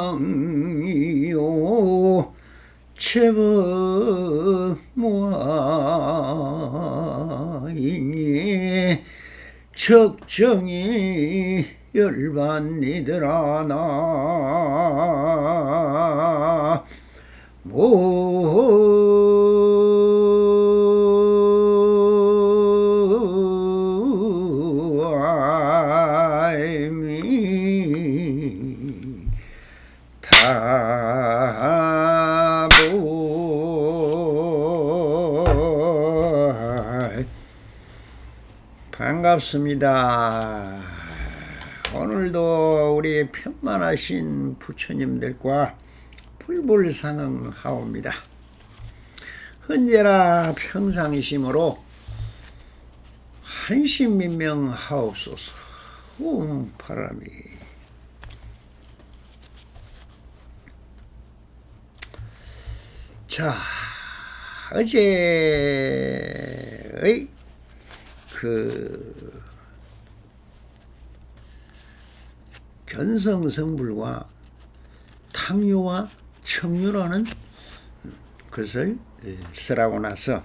재무상이요 채범무아이니 적정이 열반이더라 나 반갑습니다. 오늘도 우리 편만하신 부처님들과 불불상응하옵니다. 헌재라 평상심으로 한심민명하옵소서. 바람이 자, 어제의 견성성불과 탕유와 청유라는 것을 쓰라고 나서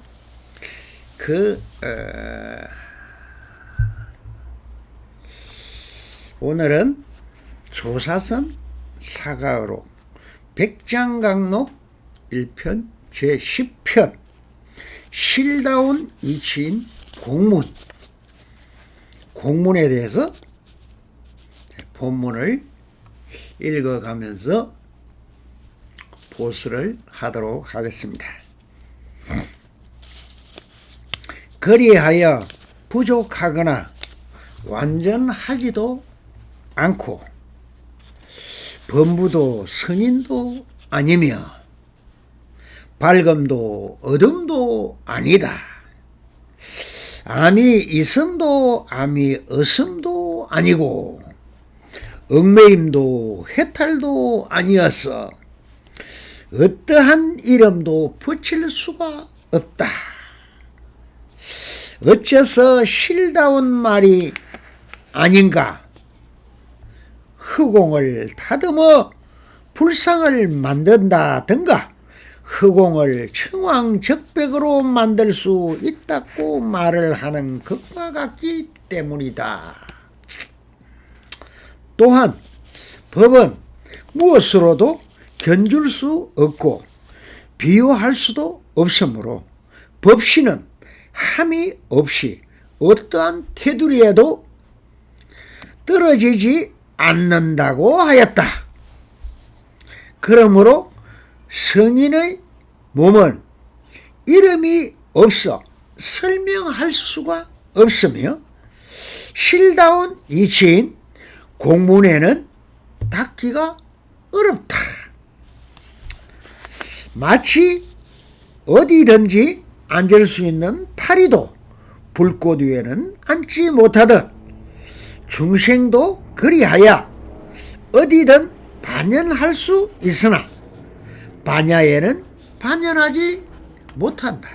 오늘은 조사선 사가어록 백장강록 1편 제10편 실다운 이치인 공문에 대해서 본문을 읽어가면서 보수를 하도록 하겠습니다. 그리하여 부족하거나 완전하지도 않고 범부도 선인도 아니며 밝음도 어둠도 아니다. 암이 있음도 암이 없음도 아니고 얽매임도 해탈도 아니었어 어떠한 이름도 붙일 수가 없다. 어째서 실다운 말이 아닌가? 허공을 다듬어 불상을 만든다든가 허공을 청왕적백으로 만들 수 있다고 말을 하는 것과 같기 때문이다. 또한 법은 무엇으로도 견줄 수 없고 비유할 수도 없으므로 법시는 함이 없이 어떠한 테두리에도 떨어지지 않는다고 하였다. 그러므로 성인의 몸은 이름이 없어 설명할 수가 없으며 실다운 이치인 공문에는 닿기가 어렵다. 마치 어디든지 앉을 수 있는 파리도 불꽃 위에는 앉지 못하듯 중생도 그리하여 어디든 반연할 수 있으나 반야에는 반연하지 못한다.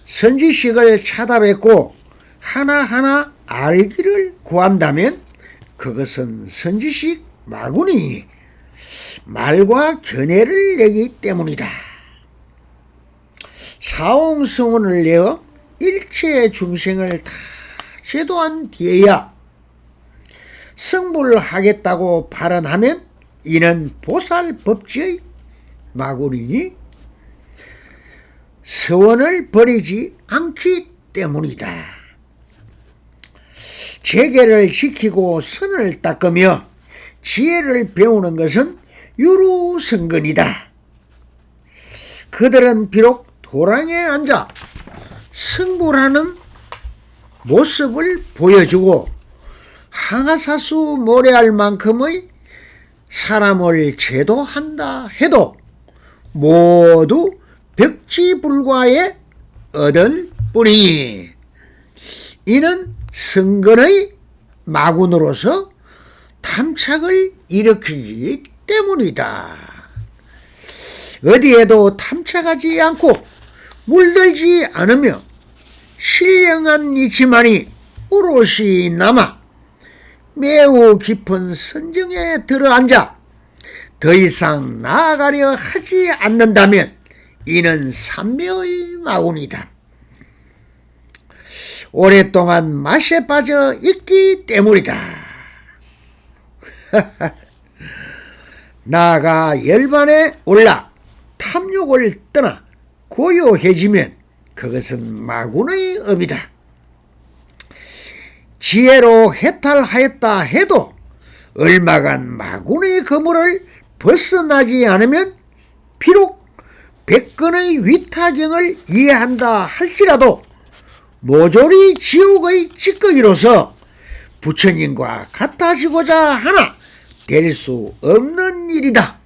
선지식을 찾아뵙고 하나하나 알기를 구한다면 그것은 선지식 마구니 말과 견해를 내기 때문이다. 사홍성원을 내어 일체 중생을 다 제도한 뒤에야 성불하겠다고 발언하면 이는 보살법지의 마구니니 서원을 버리지 않기 때문이다. 재계를 지키고 선을 닦으며 지혜를 배우는 것은 유루선근이다. 그들은 비록 도랑에 앉아 승불하는 모습을 보여주고 항아사수 모래알 만큼의 사람을 제도한다 해도 모두 벽지불과에 얻을 뿐이니 이는 승근의 마군으로서 탐착을 일으키기 때문이다. 어디에도 탐착하지 않고 물들지 않으며 신령한 이치만이 오롯이 남아 매우 깊은 선정에 들어앉아 더 이상 나아가려 하지 않는다면 이는 삼매의 마군이다. 오랫동안 맛에 빠져 있기 때문이다. 나아가 열반에 올라 탐욕을 떠나 고요해지면 그것은 마군의 업이다. 지혜로 해탈하였다 해도 얼마간 마군의 거물을 벗어나지 않으면 비록 백건의 위타경을 이해한다 할지라도 모조리 지옥의 찌꺼기로서 부처님과 같아지고자 하나 될 수 없는 일이다.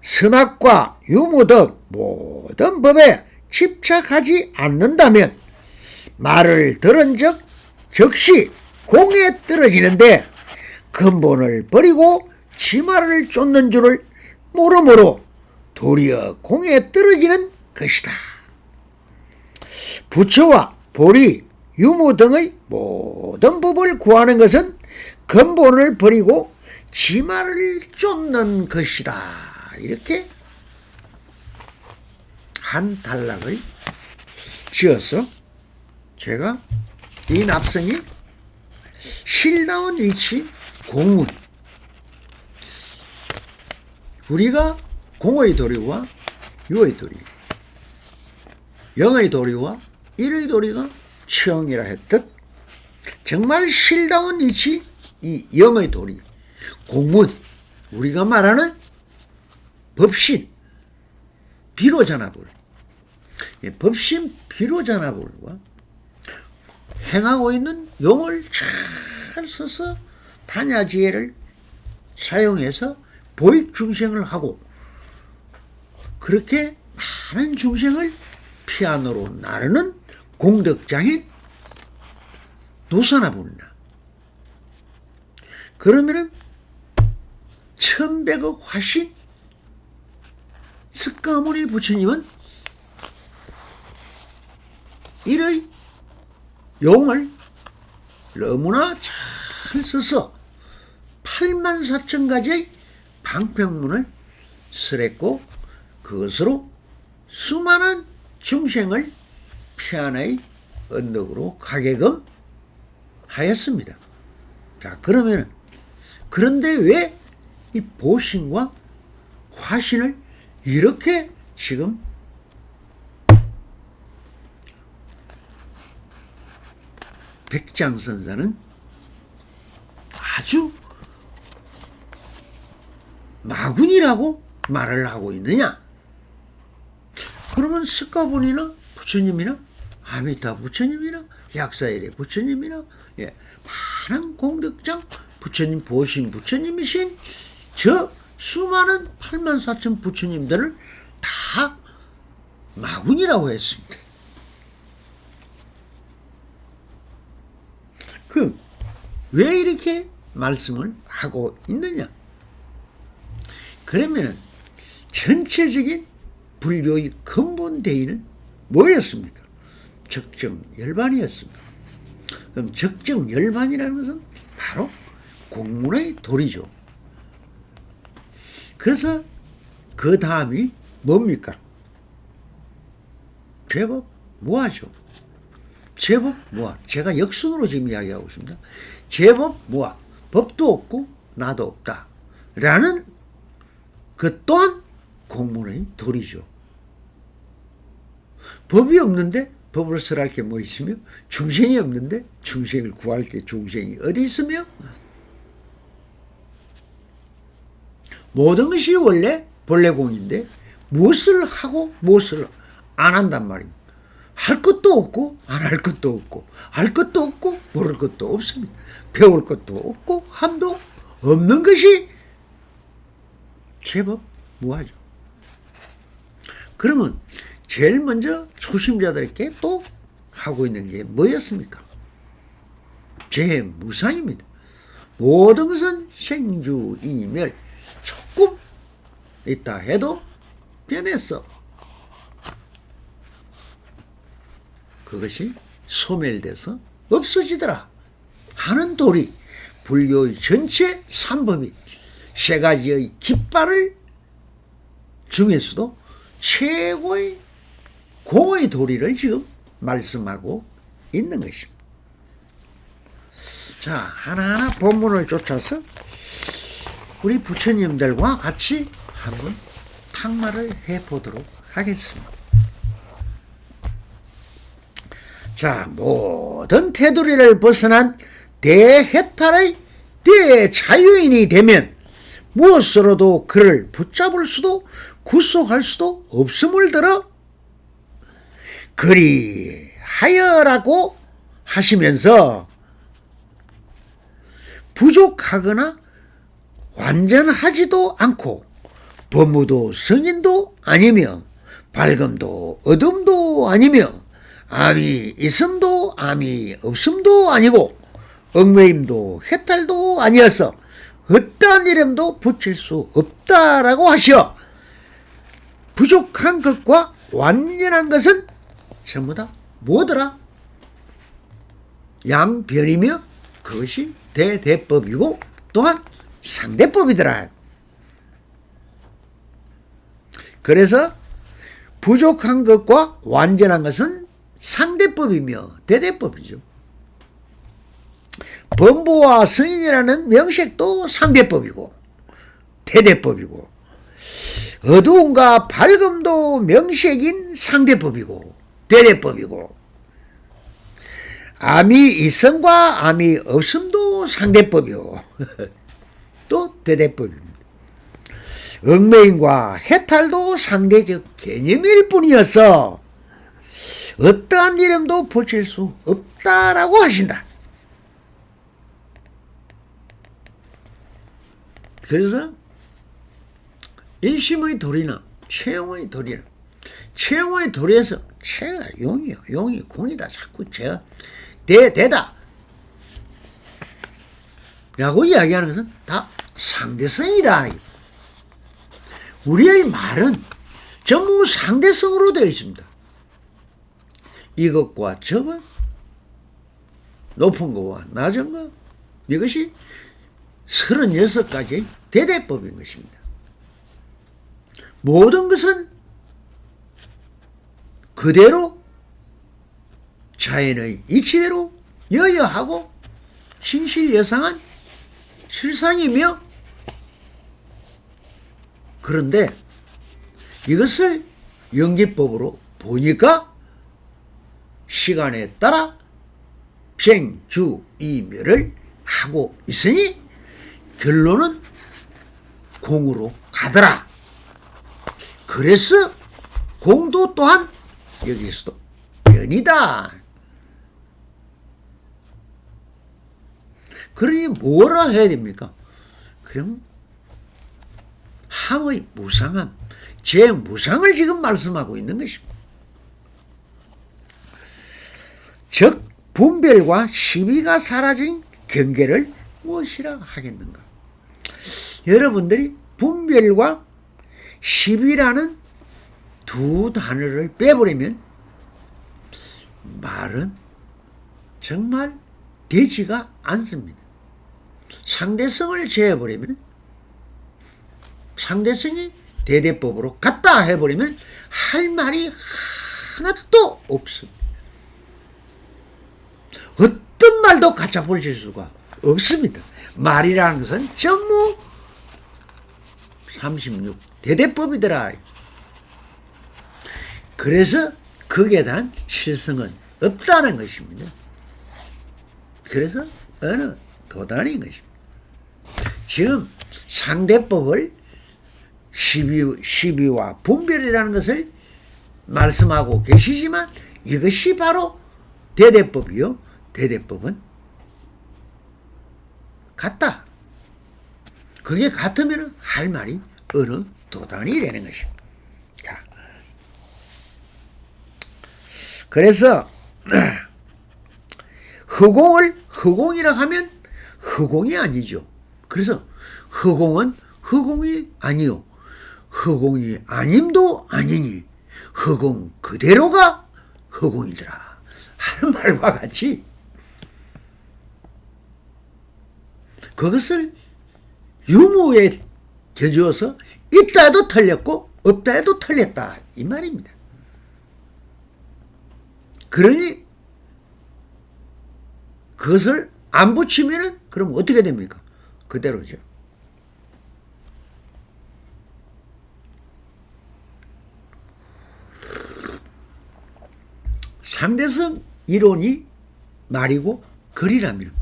선악과 유무 등 모든 법에 집착하지 않는다면 말을 들은 적 즉시 공에 떨어지는데 근본을 버리고 치마를 쫓는 줄을 모르므로 도리어 공에 떨어지는 것이다. 부처와 보리, 유무 등의 모든 법을 구하는 것은 근본을 버리고 치마를 쫓는 것이다. 이렇게 한 단락을 지어서 제가 이 납성이 실다운 이치 공문, 우리가 공의 도리와 유의 도리, 영의 도리와 일의 도리가 취형이라 했듯 정말 실다운 이치 이 영의 도리, 공문, 우리가 말하는 법신, 비로자나불, 법신 비로자나불과 행하고 있는 용을 잘 써서 반야지혜를 사용해서 보익 중생을 하고 그렇게 많은 중생을 피안으로 나르는 공덕장인 노사나불이나 그러면은 천백억 화신 석가모니 부처님은 이의 용을 너무나 잘 써서 84,000가지의 방편문을 쓰랬고 그것으로 수많은 중생을 피안의 언덕으로 가게끔 하였습니다. 자, 그러면 그런데 왜 이 보신과 화신을 이렇게 지금 백장선사는 아주 마군이라고 말을 하고 있느냐? 그러면 석가모니나 부처님이나 아미타 부처님이나 약사일의 부처님이나 많은 공덕장 부처님 보신 부처님이신 저 수많은 84,000 부처님들을 다 마군이라고 했습니다. 왜 이렇게 말씀을 하고 있느냐? 그러면 전체적인 불교의 근본 대의는 뭐였습니까? 적정열반이었습니다. 그럼 적정열반이라는 것은 바로 공문의 도리죠. 그래서 그 다음이 뭡니까? 제법 무아죠. 제법 무아. 제가 역순으로 지금 이야기하고 있습니다. 제법 무아. 법도 없고 나도 없다. 라는 그 또한 공문의 도리죠. 법이 없는데 법을 설할 게 뭐 있으며 중생이 없는데 중생을 구할 게 중생이 어디 있으며 모든 것이 원래 본래공인데 무엇을 하고 무엇을 안 한단 말입니다. 할 것도 없고 안 할 것도 없고 알 것도 없고 모를 것도 없습니다. 배울 것도 없고 함도 없는 것이 제법 무하죠. 그러면 제일 먼저 초심자들에게 또 하고 있는 게 뭐였습니까? 재무상입니다. 모든 것은 생주이멸 조금 있다 해도 변했어. 그것이 소멸돼서 없어지더라 하는 도리, 불교의 전체 삼법이 세 가지의 깃발을 중에서도 최고의 공의 도리를 지금 말씀하고 있는 것입니다. 자, 하나하나 본문을 쫓아서 우리 부처님들과 같이 한번 탁말을 해보도록 하겠습니다. 자, 모든 테두리를 벗어난 대해탈의 대자유인이 되면 무엇으로도 그를 붙잡을 수도 구속할 수도 없음을 들어 그리하여라고 하시면서 부족하거나 완전하지도 않고 법무도 성인도 아니며 밝음도 어둠도 아니며 암이 있음도 암이 없음도 아니고 얽매임도 해탈도 아니어서 어떠한 이름도 붙일 수 없다라고 하시어 부족한 것과 완전한 것은 전부 다 뭐더라? 양변이며 그것이 대대법이고 또한 상대법이더라. 그래서 부족한 것과 완전한 것은 상대법이며 대대법이죠. 범부와 성인이라는 명색도 상대법이고 대대법이고 어두움과 밝음도 명색인 상대법이고 대대법이고 암이 있음과 암이 없음도 상대법이고 또 대대법입니다. 얽매임과 해탈도 상대적 개념일 뿐이어서 어떠한 이름도 붙일 수 없다라고 하신다. 그래서 일심의 도리나 체용의 도리나 체용의 도리에서 체가 용이요. 용이 공이다. 자꾸 제가 대다 라고 이야기하는 것은 다 상대성이다. 우리의 말은 전부 상대성으로 되어 있습니다. 이것과 저것, 높은 것과 낮은 것, 이것이 36가지의 대대법인 것입니다. 모든 것은 그대로 자연의 이치대로 여여하고 신실여상한 실상이며 그런데 이것을 연기법으로 보니까 시간에 따라 생주이멸을 하고 있으니 결론은 공으로 가더라. 그래서 공도 또한 여기서도 변이다. 그러니 뭐라 해야 됩니까? 그럼 함의 무상함, 제무상을 지금 말씀하고 있는 것입니다. 즉 분별과 시비가 사라진 경계를 무엇이라 하겠는가? 여러분들이 분별과 시비라는 두 단어를 빼버리면 말은 정말 되지가 않습니다. 상대성을 제해버리면 상대성이 대대법으로 같다 해버리면 할 말이 하나도 없습니다. 어떤 말도 갖다 붙일 수가 없습니다. 말이라는 것은 전부 36 대대법이더라. 그래서 거기에 대한 실성은 없다는 것입니다. 그래서 어느 도단인 것입니다. 지금 상대법을 시비와 분별이라는 것을 말씀하고 계시지만 이것이 바로 대대법이요. 대대법은 같다. 그게 같으면 할 말이 어느 도단이 되는 것입니다. 자, 그래서 허공을 허공이라 하면 허공이 아니죠. 그래서 허공은 허공이 아니요. 허공이 아님도 아니니 허공 그대로가 허공이더라 말과 같이 그것을 유무에 겨주어서 있다 해도 틀렸고 없다 해도 틀렸다 이 말입니다. 그러니 그것을 안 붙이면은 그럼 어떻게 됩니까? 그대로죠. 상대성 이론이 말이고 글이라면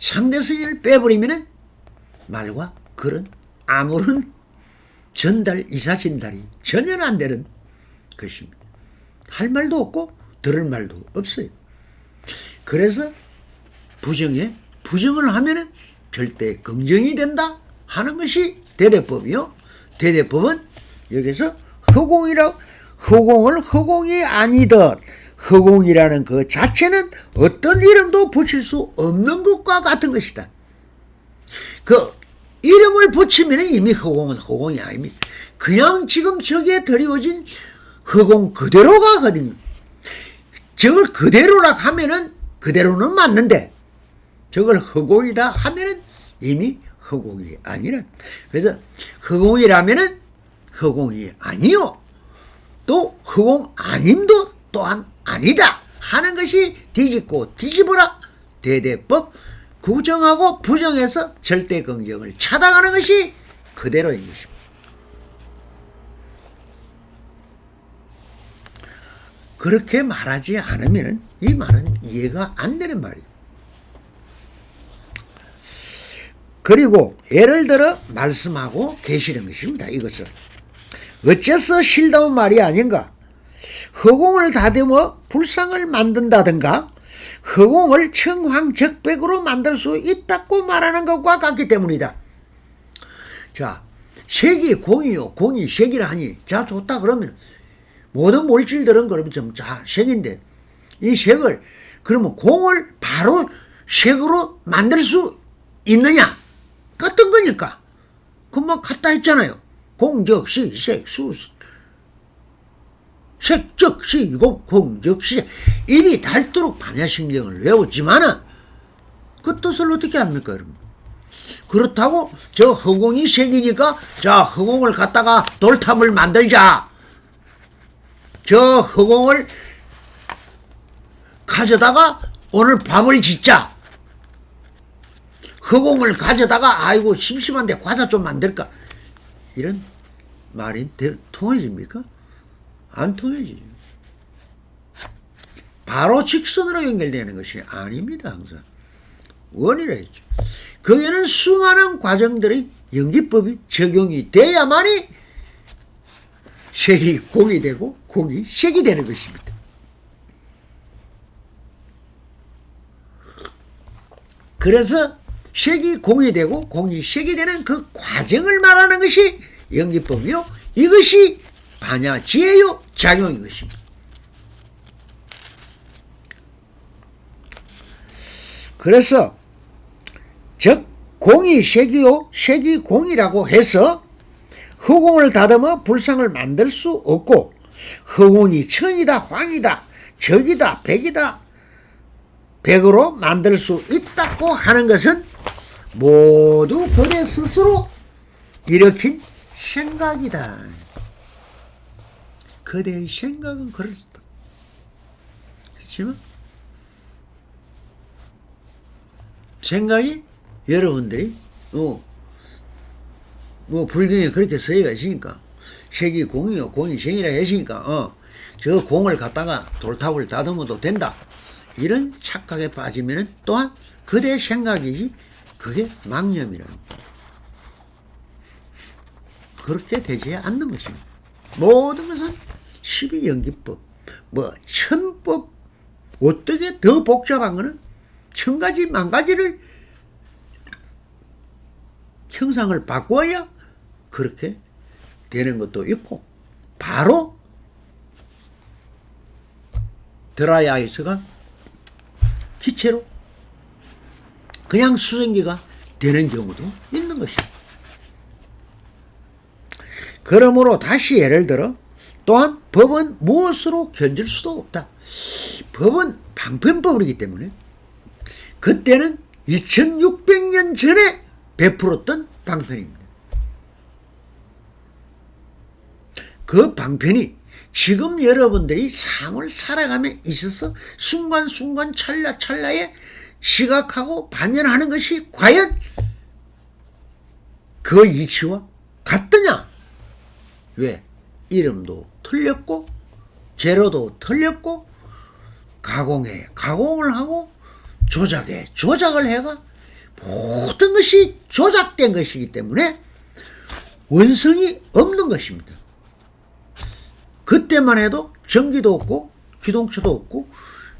상대성을 빼버리면 말과 글은 아무런 전달, 이사진달이 전혀 안 되는 것입니다. 할 말도 없고 들을 말도 없어요. 그래서 부정을 하면은 절대 긍정이 된다 하는 것이 대대법이요. 대대법은 여기서 허공을 허공이 아니듯 허공이라는 그 자체는 어떤 이름도 붙일 수 없는 것과 같은 것이다. 그 이름을 붙이면 이미 허공은 허공이 아닙니다. 그냥 지금 저기에 들여진 허공 그대로가 거든요. 저걸 그대로라 하면은 그대로는 맞는데 저걸 허공이다 하면은 이미 허공이 아니라. 그래서 허공이라면은 허공이 아니요. 또 허공 아님도 또한 아니다 하는 것이 뒤집고 뒤집어라 대대법. 구정하고 부정해서 절대 긍정을 차단하는 것이 그대로인 것입니다. 그렇게 말하지 않으면 이 말은 이해가 안 되는 말이에요. 그리고 예를 들어 말씀하고 계시는 것입니다. 이것을 어째서 실다운 말이 아닌가? 허공을 다듬어 불상을 만든다든가 허공을 청황적백으로 만들 수 있다고 말하는 것과 같기 때문이다. 자, 색이 공이요. 공이 색이라 하니 자 좋다 그러면 모든 물질들은 그러면 좀 자 색인데 이 색을 그러면 공을 바로 색으로 만들 수 있느냐? 어떤 거니까. 금방 갔다 했잖아요. 공적시 색수 색적시공 공적시 입이 닳도록 반야신경을 외웠지만은 그 뜻을 어떻게 합니까 여러분? 그렇다고 저 허공이 색이니까 자 허공을 갖다가 돌탑을 만들자, 저 허공을 가져다가 오늘 밥을 짓자, 허공을 가져다가 아이고 심심한데 과자 좀 만들까, 이런 말이 통해집니까? 안 통해지죠. 바로 직선으로 연결되는 것이 아닙니다. 항상 원이라 했죠. 거기에는 수많은 과정들의 연기법이 적용이 돼야만이 색이 공이 되고 공이 색이 되는 것입니다. 그래서 색이 공이 되고 공이 색이 되는 그 과정을 말하는 것이 연기법이요. 이것이 반야지혜요 작용인 것입니다. 그래서 즉 공이 색이요 색이 공이라고 해서 허공을 다듬어 불상을 만들 수 없고 허공이 청이다 황이다 적이다 백이다 백으로 만들 수 있다고 하는 것은 모두 그대 스스로 일으킨 생각이다. 그대의 생각은 그렇다. 그렇지만 생각이 여러분들이 불경에 그렇게 써가 있으니까 색이 공이요 공이 생이라 했으니까 저 공을 갖다가 돌탑을 다듬어도 된다, 이런 착각에 빠지면 또한 그대의 생각이지 그게 망념이랍니다. 그렇게 되지 않는 것입니다. 모든 것은 12연기법, 천법, 어떻게 더 복잡한 거는 천가지 만가지를 형상을 바꿔야 그렇게 되는 것도 있고, 바로 드라이아이스가 기체로 그냥 수증기가 되는 경우도 있는 것입니다. 그러므로 다시 예를 들어 또한 법은 무엇으로 견질 수도 없다. 법은 방편법이기 때문에 그때는 2600년 전에 베풀었던 방편입니다. 그 방편이 지금 여러분들이 삶을 살아가며 있어서 순간순간 찰나찰나에 지각하고 반연하는 것이 과연 그 이치와 같더냐? 왜? 이름도 틀렸고 재료도 틀렸고 가공을 하고 조작을 해가 모든 것이 조작된 것이기 때문에 원성이 없는 것입니다. 그때만 해도 전기도 없고 기동차도 없고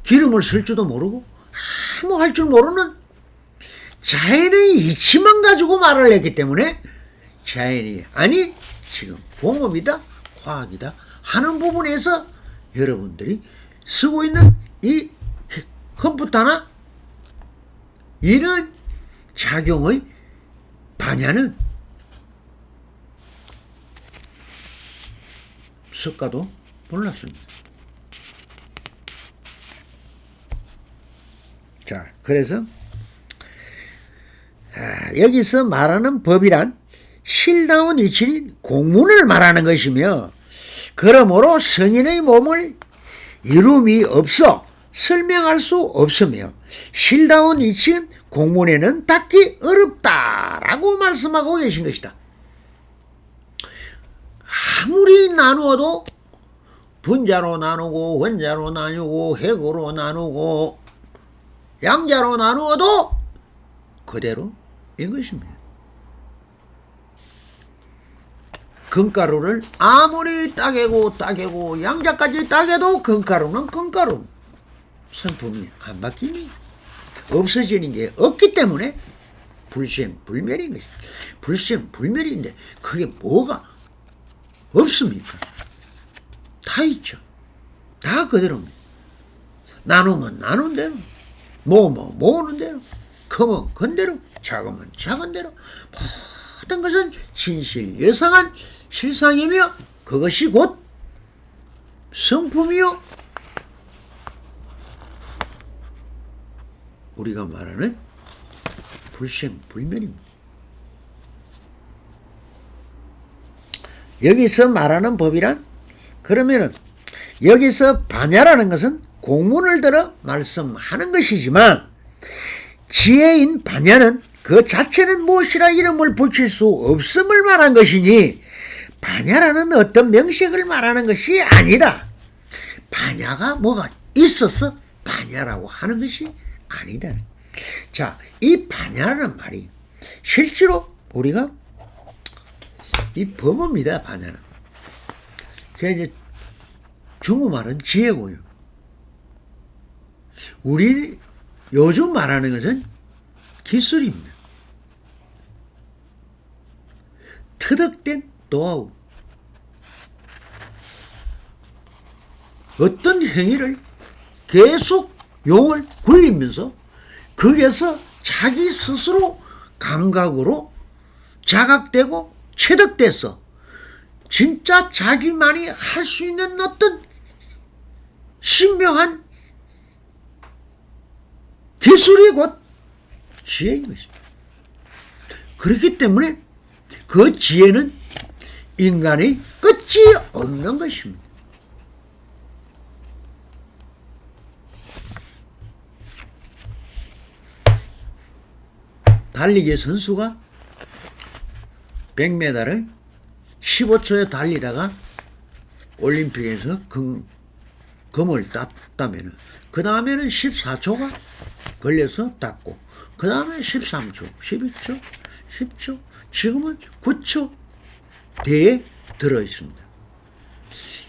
기름을 쓸 줄도 모르고 아무 할 줄 모르는 자연의 이치만 가지고 말을 했기 때문에 자연이 아니 지금 공업이다 과학이다 하는 부분에서 여러분들이 쓰고 있는 이 컴퓨터나 이런 작용의 반야는 석가도 몰랐습니다. 자, 그래서 여기서 말하는 법이란 실다운 이치인 공문을 말하는 것이며 그러므로 성인의 몸을 이름이 없어 설명할 수 없으며 실다운 이치인 공문에는 닿기 어렵다라고 말씀하고 계신 것이다. 아무리 나누어도 분자로 나누고 원자로 나누고 핵으로 나누고 양자로 나누어도 그대로인 것입니다. 금가루를 아무리 따개고 양자까지 따개도 금가루는 금가루 성품이 안 바뀌니 없어지는 게 없기 때문에 불생불멸인 것입니다. 불생불멸인데 그게 뭐가 없습니까? 다 있죠. 다 그대로입니다. 나누면 나눈 대로 모으는 대로 크면 큰 대로 작으면 작은 대로 모든 것은 진실여상한 실상이며 그것이 곧 성품이요 우리가 말하는 불생불멸입니다. 여기서 말하는 법이란 그러면은 여기서 반야라는 것은 공문을 들어 말씀하는 것이지만 지혜인 반야는 그 자체는 무엇이라 이름을 붙일 수 없음을 말한 것이니 반야라는 어떤 명식을 말하는 것이 아니다. 반야가 뭐가 있어서 반야라고 하는 것이 아니다. 자, 이 반야라는 말이 실제로 우리가 이 범어입니다. 반야는. 그게 이제 중국말은 지혜고요. 우리 요즘 말하는 것은 기술입니다. 터득된 노하우. 어떤 행위를 계속 용을 굴리면서 거기에서 자기 스스로 감각으로 자각되고 체득돼서 진짜 자기만이 할 수 있는 어떤 신명한 기술이 곧 지혜인 것입니다. 그렇기 때문에 그 지혜는 인간의 끝이 없는 것입니다. 달리기 선수가 100m를 15초에 달리다가 올림픽에서 금을 땄다면 그 다음에는 14초가 걸려서 땄고 그 다음에 13초, 12초, 10초 지금은 9초 대에 들어있습니다.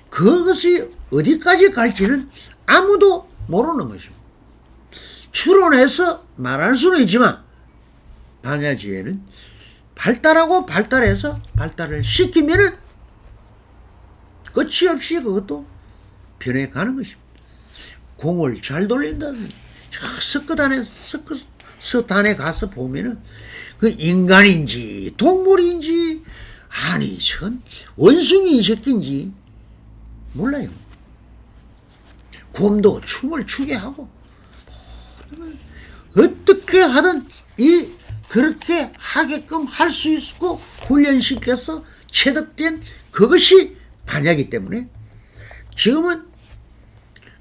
그것이 어디까지 갈지는 아무도 모르는 것입니다. 추론해서 말할 수는 있지만 반야지혜는 발달하고 발달해서 발달을 시키면은 끝이 없이 그것도 변해가는 것입니다. 공을 잘 돌린다든지 서단에 가서 보면은 그 인간인지 동물인지 아니 전 원숭이 이 새끼인지 몰라요. 곰도 춤을 추게 하고 어떻게 하든 그렇게 하게끔 할 수 있고 훈련시켜서 체득된 그것이 반야이기 때문에 지금은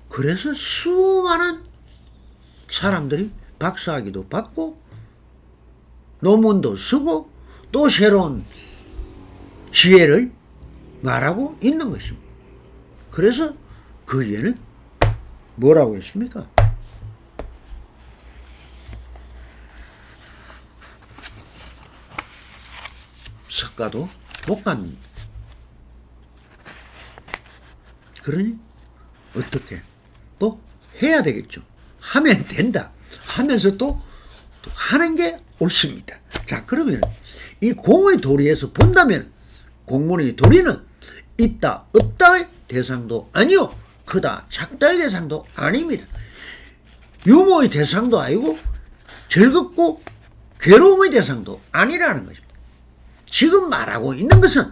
그래서 수많은 사람들이 박사학위도 받고 논문도 쓰고 또 새로운 지혜를 말하고 있는 것입니다. 그래서 그 예는 뭐라고 했습니까? 석가도 못 갖는. 그러니 어떻게 또 해야 되겠죠. 하면 된다. 하면서 또 하는 게 옳습니다. 자, 그러면 이 공의 도리에서 본다면 공문의 도리는 있다 없다의 대상도 아니요, 크다 작다의 대상도 아닙니다. 유모의 대상도 아니고 즐겁고 괴로움의 대상도 아니라는 것입니다. 지금 말하고 있는 것은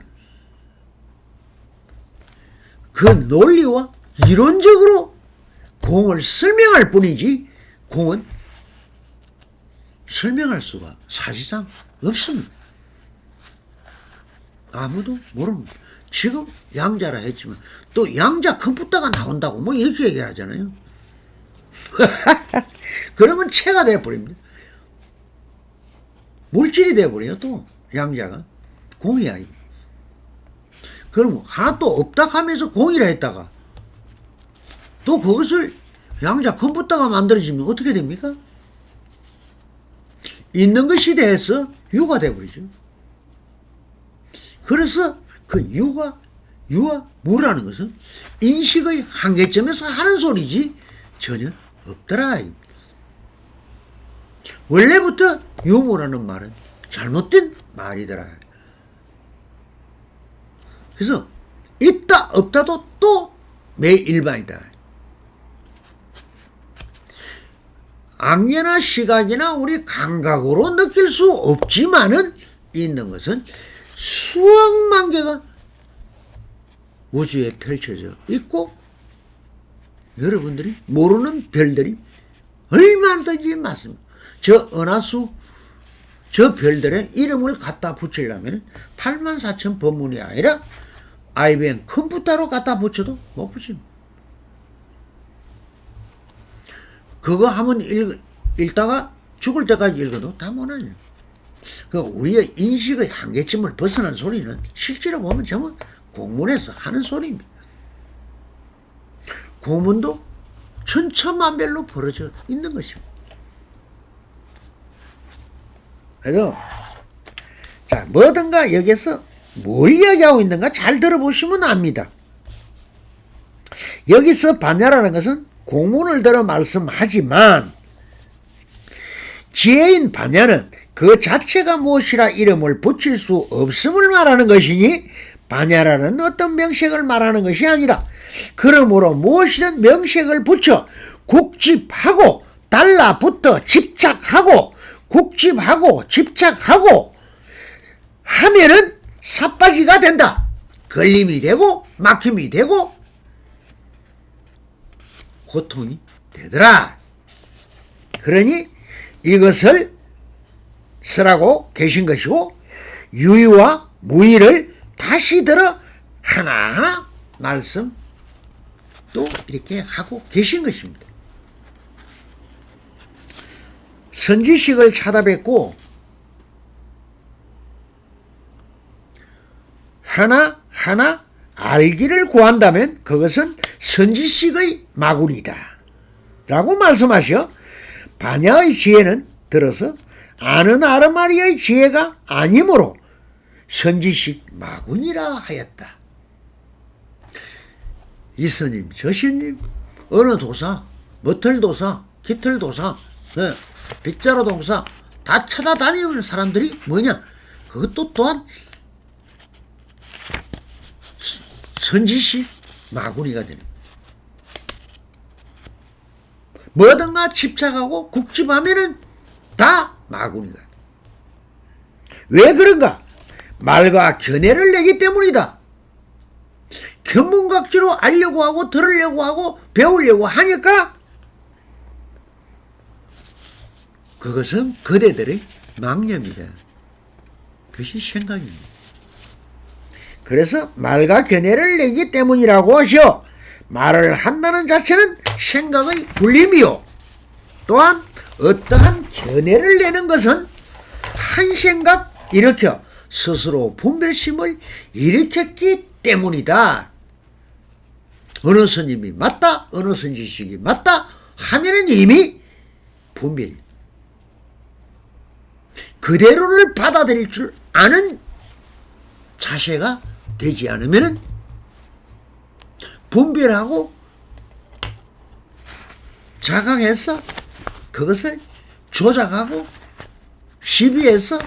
그 논리와 이론적으로 공을 설명할 뿐이지 공은 설명할 수가 사실상 없습니다. 아무도 모릅니다. 지금 양자라 했지만 또 양자 컴퓨터가 나온다고 뭐 이렇게 얘기하잖아요. 그러면 체가 되어버립니다. 물질이 되어버려요. 또 양자가 공이야. 그럼 하나도 없다 하면서 공이라 했다가 또 그것을 양자 컴퓨터가 만들어지면 어떻게 됩니까? 있는 것이 돼서 유가 되어버리죠. 그래서 그 유와 무라는 것은 인식의 한계점에서 하는 소리지 전혀 없더라. 원래부터 유무라는 말은 잘못된 말이더라. 그래서 있다 없다도 또 매일반이다. 악려나 시각이나 우리 감각으로 느낄 수 없지만은 있는 것은 수억만 개가 우주에 펼쳐져 있고 여러분들이 모르는 별들이 얼마든지 많습니다. 저 은하수 저 별들의 이름을 갖다 붙이려면 84,000 법문이 아니라 IBM 컴퓨터로 갖다 붙여도 못 붙입니다. 그거 한번 읽다가 죽을 때까지 읽어도 다 못하죠. 그 우리의 인식의 한계점을 벗어난 소리는 실제로 보면 전부 공문에서 하는 소리입니다. 공문도 천차만별로 벌어져 있는 것입니다. 그래서 자, 뭐든가 여기서 뭘 이야기하고 있는가 잘 들어보시면 압니다. 여기서 반야라는 것은 공문을 들어 말씀하지만 지혜인 반야는 그 자체가 무엇이라 이름을 붙일 수 없음을 말하는 것이니 반야라는 어떤 명색을 말하는 것이 아니라 그러므로 무엇이든 명색을 붙여 국집하고 달라붙어 집착하고 국집하고 집착하고 하면은 삿바지가 된다. 걸림이 되고 막힘이 되고 고통이 되더라. 그러니 이것을 쓰라고 계신 것이고 유의와 무의를 다시 들어 하나하나 말씀 또 이렇게 하고 계신 것입니다. 선지식을 찾아뵙고 하나하나 알기를 구한다면 그것은 선지식의 마구니다 라고 말씀하셔. 반야의 지혜는 들어서 아는 아르마리의 지혜가 아니므로 선지식 마군이라 하였다. 이스님, 저신님, 어느 도사, 머틀 도사, 깃털 도사, 빗자루 동사 다 찾아다니는 사람들이 뭐냐? 그것도 또한 선지식 마구니가 되는 거예요. 뭐든가 집착하고 국집하면은 다 마구니가. 왜 그런가? 말과 견해를 내기 때문이다. 견문각지로 알려고 하고 들으려고 하고 배우려고 하니까 그것은 그대들의 망념이다. 그것이 생각입니다. 그래서 말과 견해를 내기 때문이라고 하시오. 말을 한다는 자체는 생각의 불림이요. 또한 어떠한 견해를 내는 것은 한 생각 일으켜 스스로 분별심을 일으켰기 때문이다. 어느 스님이 맞다, 어느 선지식이 맞다 하면은 이미 분별이 그대로를 받아들일 줄 아는 자세가 되지 않으면은 분별하고 자각해서 그것을 조작하고 시비해서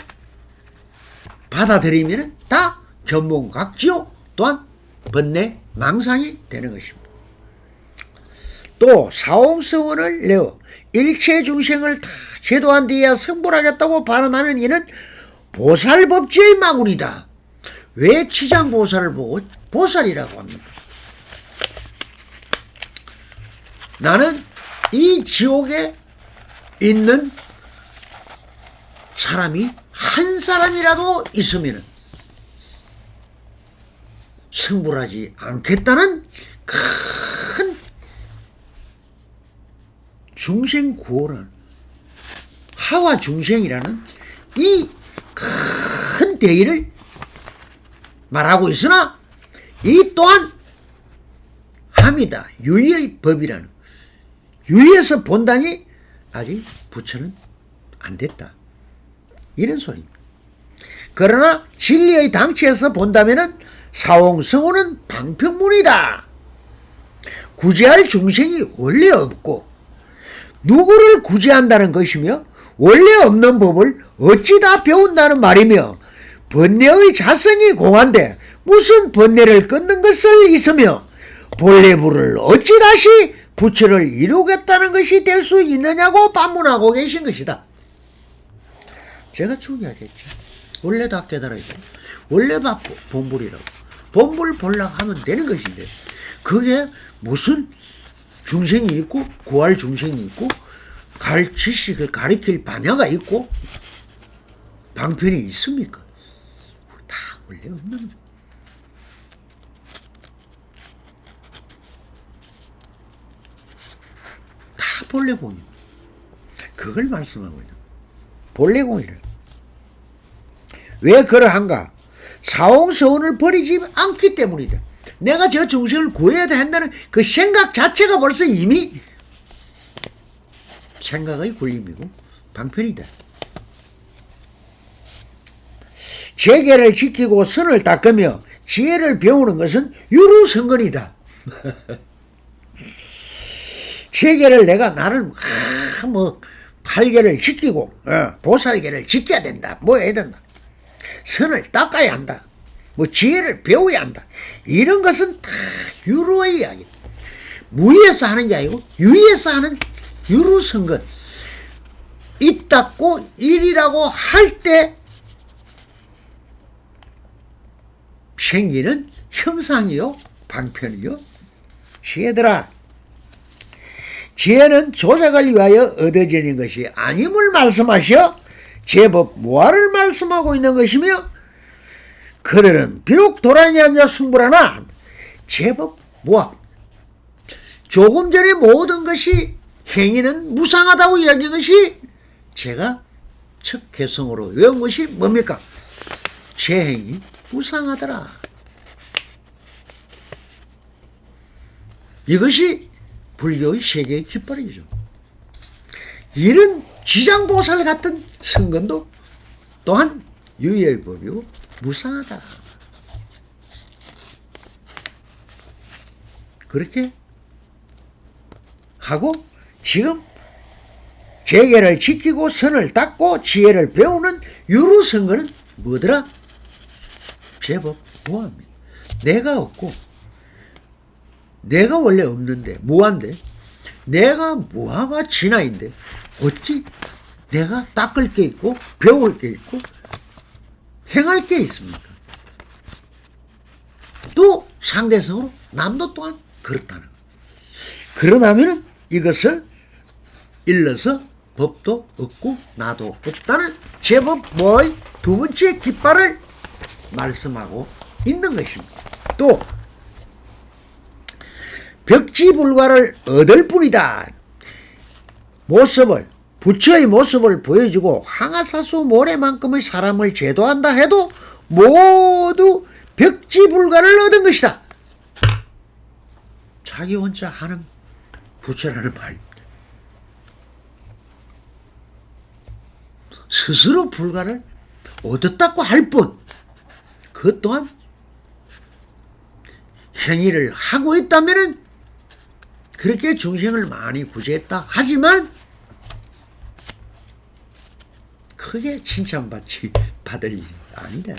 받아들이면 다 견문각지요. 또한 번뇌 망상이 되는 것입니다. 또 사홍성원을 내어 일체 중생을 다 제도한 뒤에야 성불하겠다고 발언하면 이는 보살법지의 마군이다. 왜 지장보살을 보고 보살이라고 합니까? 나는 이 지옥에 있는 사람이 한 사람이라도 있으면 성불하지 않겠다는 큰 중생 구호라는 하와 중생이라는 이 큰 대의를 말하고 있으나 이 또한 함이다. 유의의 법이라는 유의에서 본다니 아직 부처는 안 됐다. 이런 소리입니다. 그러나 진리의 당체에서 본다면은 사홍성호는 방편문이다. 구제할 중생이 원래 없고 누구를 구제한다는 것이며 원래 없는 법을 어찌 다 배운다는 말이며 번뇌의 자성이 공한데 무슨 번뇌를 끊는 것을 있으며 본래부를 어찌 다시 부처를 이루겠다는 것이 될 수 있느냐고 반문하고 계신 것이다. 제가 중요하겠죠. 원래 다 깨달아야 돼. 원래 다 본불이라고. 본불 보려고 하면 되는 것인데 그게 무슨 중생이 있고 구할 중생이 있고 지식을 가리킬 반야가 있고 방편이 있습니까? 다 원래 없는 다 본래공입니다. 그걸 말씀하고 있는 본래공이래. 왜 그러한가? 사홍서원을 버리지 않기 때문이다. 내가 저 중생을 구해야 한다는 그 생각 자체가 벌써 이미 생각의 굴림이고 방편이다. 재계를 지키고 선을 닦으며 지혜를 배우는 것은 유루선건이다. 재계를 내가 나를 뭐 팔계를 지키고 보살계를 지켜야 된다. 뭐 해야 된다. 선을 닦아야 한다. 뭐 지혜를 배워야 한다. 이런 것은 다 유루의 이야기. 무의에서 하는 게 아니고 유의에서 하는 유루선건. 입 닫고 일이라고 할 때 생기는 형상이요 방편이요. 지혜들아, 지혜는 조작을 위하여 얻어지는 것이 아님을 말씀하시어 제법 무아를 말씀하고 있는 것이며 그들은 비록 도란이 앉아 승부하나 제법 무아. 조금 전에 모든 것이 행위는 무상하다고 이야기한 것이 제가 첫 개성으로 외운 것이 뭡니까? 제 행위 무상하더라. 이것이 불교의 세계의 깃발이죠. 이런 지장보살 같은 성건도 또한 유의의 법이고 무상하다. 그렇게 하고 지금 재계를 지키고 선을 닦고 지혜를 배우는 유루선거는 뭐더라? 제법 무아입니다. 내가 없고 내가 원래 없는데 무아인데 내가 무아가 진화인데 어찌 내가 닦을 게 있고 배울 게 있고 행할 게 있습니까? 또 상대성으로 남도 또한 그렇다는 거예요. 그러다면 이것을 일러서 법도 없고 나도 없다는 제법 뭐의 두 번째 깃발을 말씀하고 있는 것입니다. 또 벽지불가를 얻을 뿐이다. 모습을 부처의 모습을 보여주고 황하사수 모래만큼의 사람을 제도한다 해도 모두 벽지불가를 얻은 것이다. 자기 혼자 하는 부처라는 말입니다. 스스로 불가를 얻었다고 할 뿐, 그것 또한 행위를 하고 있다면 그렇게 중생을 많이 구제했다 하지만 크게 받을 일이 아니다.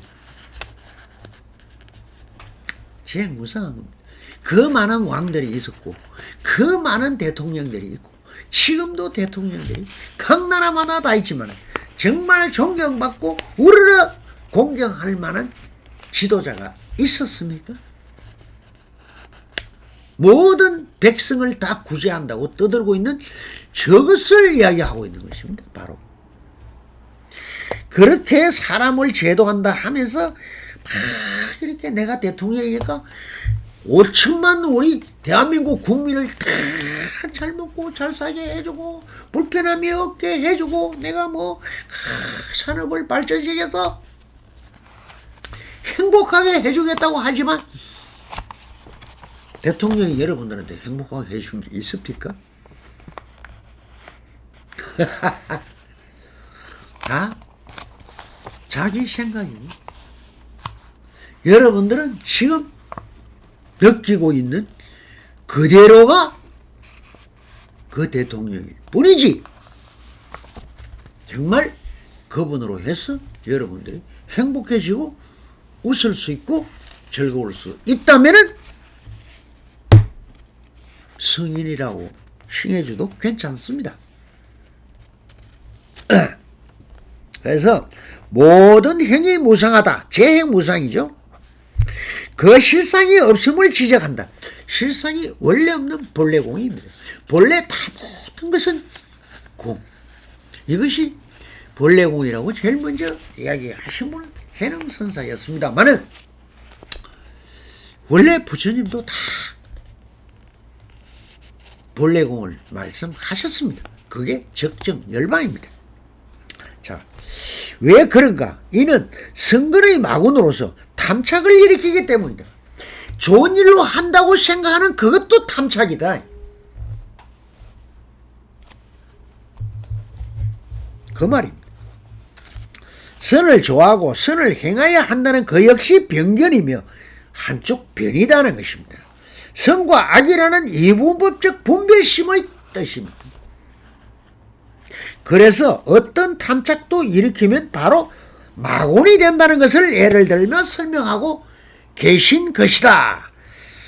무상한 겁니다. 그 많은 왕들이 있었고 그 많은 대통령들이 있고 지금도 대통령들이 각 나라마다 다 있지만 정말 존경받고 우르르 공경할 만한 지도자가 있었습니까? 모든 백성을 다 구제한다고 떠들고 있는 저것을 이야기하고 있는 것입니다. 바로 그렇게 사람을 제도한다 하면서 막 이렇게 내가 대통령이니까 5천만 우리 대한민국 국민을 다 잘 먹고 잘 살게 해주고 불편함이 없게 해주고 내가 뭐 산업을 발전시켜서 행복하게 해주겠다고 하지만 대통령이 여러분들한테 행복하게 해준 게 있습니까? 다 자기 생각이니 여러분들은 지금 느끼고 있는 그대로가 그 대통령일 뿐이지 정말 그분으로 해서 여러분들이 행복해지고 웃을 수 있고 즐거울 수 있다면은 성인이라고 칭해줘도 괜찮습니다. 그래서 모든 행위 무상하다. 재행 무상이죠. 그 실상이 없음을 지적한다. 실상이 원래 없는 본래공입니다. 본래 다 모든 것은 공. 이것이 본래공이라고 제일 먼저 이야기하신 분은 해능선사였습니다만은 원래 부처님도 다 본래공을 말씀하셨습니다. 그게 적정열반입니다. 자, 왜 그런가? 이는 성근의 마군으로서 탐착을 일으키기 때문이다. 좋은 일로 한다고 생각하는 그것도 탐착이다. 그 말입니다. 선을 좋아하고 선을 행해야 한다는 그 역시 변견이며 한쪽 변이다는 것입니다. 선과 악이라는 이분법적 분별심의 뜻입니다. 그래서 어떤 탐착도 일으키면 바로 마곤이 된다는 것을 예를 들며 설명하고 계신 것이다.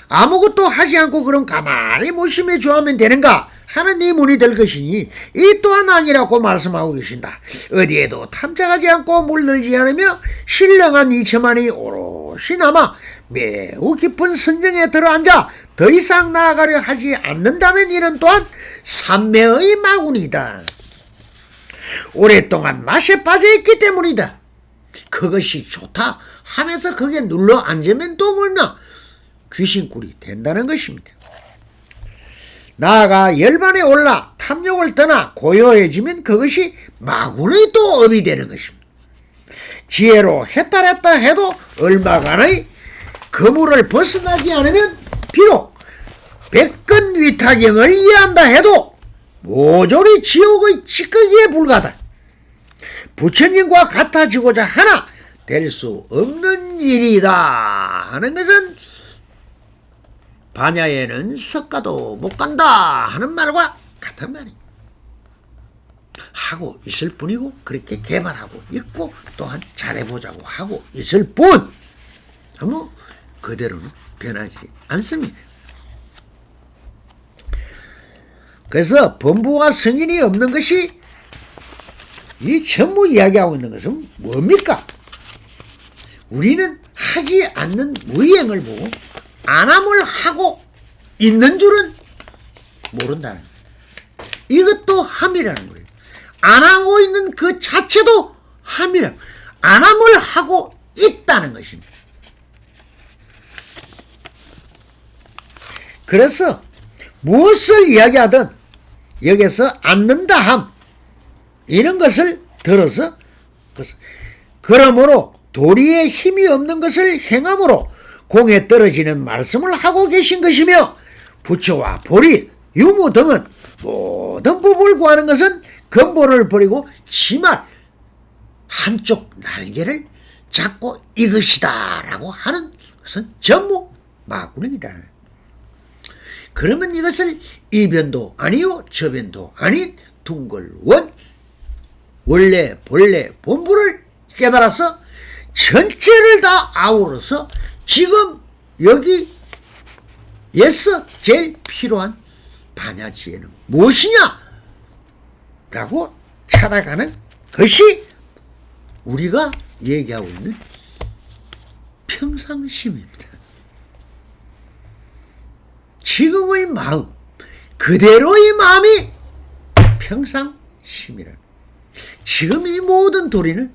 아무것도 하지 않고 그럼 가만히 무심해 주하면 되는가 하는 이 문이 될 것이니 이 또한 아니라고 말씀하고 계신다. 어디에도 탐착하지 않고 물들지 않으며 신령한 이처만이 오롯이 남아 매우 깊은 선정에 들어앉아 더 이상 나아가려 하지 않는다면 이는 또한 삼매의 마군이다. 오랫동안 맛에 빠져있기 때문이다. 그것이 좋다 하면서 거기에 눌러 앉으면 또 뭐냐? 귀신꿀이 된다는 것입니다. 나아가 열반에 올라 탐욕을 떠나 고요해지면 그것이 마군의 또 업이 되는 것입니다. 지혜로 해탈했다 해도 얼마간의 그물을 벗어나지 않으면 비록 백건 위타경을 이해한다 해도 모조리 지옥의 찌꺼기에 불과하다. 부처님과 같아지고자 하나 될 수 없는 일이다 하는 것은 반야에는 석가도 못 간다 하는 말과 같은 말입니다. 하고 있을 뿐이고 그렇게 개발하고 있고 또한 잘해보자고 하고 있을 뿐 아무 그대로는 변하지 않습니다. 그래서 범부와 성인이 없는 것이 이 전부 이야기하고 있는 것은 뭡니까? 우리는 하지 않는 무의행을 보고 안함을 하고 있는 줄은 모른다는 거예요. 이것도 함이라는 거예요. 안 하고 있는 그 자체도 함이라는 거예요. 안함을 하고 있다는 것입니다. 그래서 무엇을 이야기하든 여기서 않는다 함 이런 것을 들어서 그러므로 도리에 힘이 없는 것을 행함으로 공에 떨어지는 말씀을 하고 계신 것이며 부처와 보리, 유무 등은 모든 법을 구하는 것은 근본을 버리고 지말 한쪽 날개를 잡고 이것이다 라고 하는 것은 전부 마구름이다. 그러면 이것을 이변도 아니요 저변도 아닌 둥글원 원래 본래 본부를 깨달아서 전체를 다 아우러서 지금 여기에서 제일 필요한 반야지혜는 무엇이냐 라고 찾아가는 것이 우리가 얘기하고 있는 평상심입니다. 지금의 마음 그대로의 마음이 평상심이라. 지금 이 모든 도리는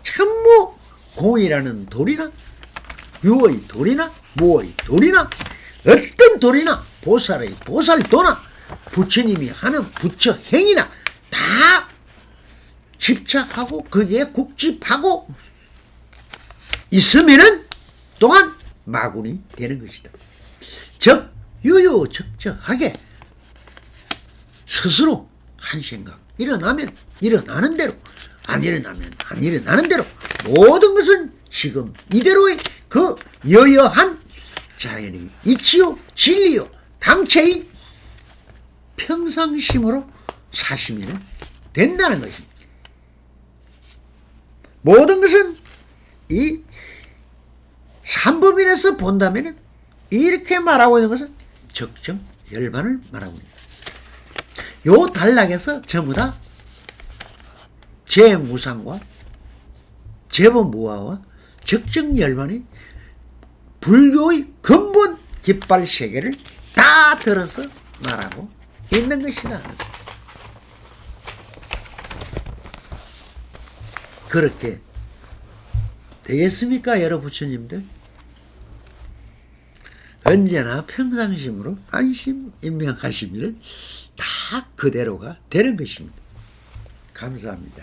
전부 공이라는 도리나 유의 도리나 무의 도리나 어떤 도리나 보살의 보살도나 부처님이 하는 부처 행위나 다 집착하고 거기에 국집하고 있으면은 또한 마군이 되는 것이다. 즉 유유적적하게 스스로 한 생각 일어나면 일어나는 대로 안 일어나면 안 일어나는 대로 모든 것은 지금 이대로의 그 여여한 자연이 이치요 진리요 당체인 평상심으로 사시면 된다는 것입니다. 모든 것은 이 삼법인에서 본다면 이렇게 말하고 있는 것은 적정 열반을 말하고 있습니다. 요 단락에서 전부 다 재무상과 재범무화와 적정 열반이 불교의 근본 깃발 세계를 다 들어서 말하고 있는 것이다. 그렇게 되겠습니까, 여러분 부처님들? 언제나 평상심으로 안심 임명하시면 다 그대로가 되는 것입니다. 감사합니다.